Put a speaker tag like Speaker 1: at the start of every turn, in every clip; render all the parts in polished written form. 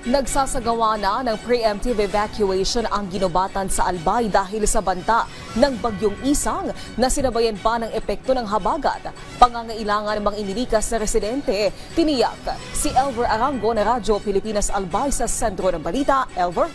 Speaker 1: Nagsasagawa na ng preemptive evacuation ang ginubatan sa Albay dahil sa banta ng bagyong Isang na sinabayan pa ng epekto ng habagat. Pangangailangan namang inilikas na residente. Tiniyak si Elver Arango na Radyo Pilipinas Albay sa sentro ng balita. Elver?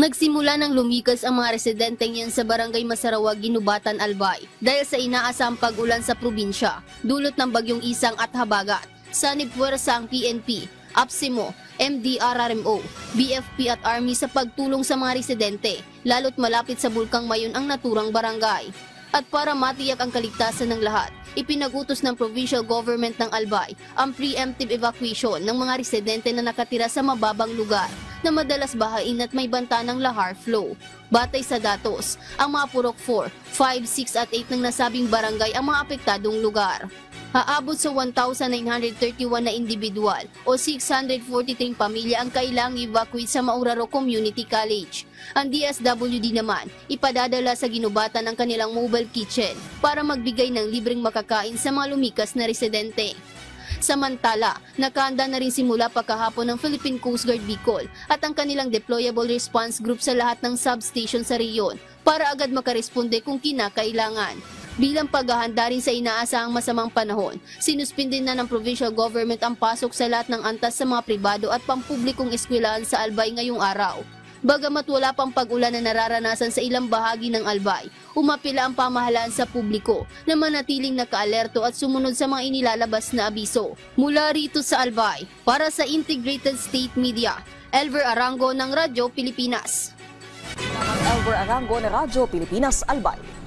Speaker 2: Nagsimula ng lumikas ang mga residente niyan sa Barangay Masarawag, Ginubatan, Albay dahil sa inaasahang pag-ulan sa probinsya, dulot ng bagyong Isang at habagat. Sanib puwersa ang PNP, APSIMO, MDRRMO, BFP at Army sa pagtulong sa mga residente, lalo't malapit sa Bulkang Mayon ang naturang barangay. At para matiyak ang kaligtasan ng lahat, ipinagutos ng provincial government ng Albay ang preemptive evacuation ng mga residente na nakatira sa mababang lugar na madalas bahain at may banta ng lahar flow. Batay sa datos, ang mga Purok 4, 5, 6 at 8 ng nasabing barangay ang mga apektadong lugar. Haabot sa 1,931 na individual o 643 pamilya ang kailangang evacuate sa Mauraro Community College. Ang DSWD naman, ipadadala sa Ginubatan ang kanilang mobile kitchen para magbigay ng libreng makakain sa mga lumikas na residente. Samantala, nakahanda na rin simula pagkahapon ng Philippine Coast Guard Bicol at ang kanilang deployable response group sa lahat ng substation sa reyon para agad makaresponde kung kinakailangan. Bilang paghahanda rin sa inaasahang masamang panahon, sinuspindi na ng provincial government ang pasok sa lahat ng antas sa mga pribado at pampublikong eskwelahan sa Albay ngayong araw. Bagamat wala pang pag-ulan na nararanasan sa ilang bahagi ng Albay, umapila ang pamahalaan sa publiko na manatiling nakaalerto at sumunod sa mga inilalabas na abiso. Mula rito sa Albay, para sa Integrated State Media, Elver Arango ng Radyo Pilipinas.
Speaker 1: Elver Arango ng Radyo Pilipinas Albay.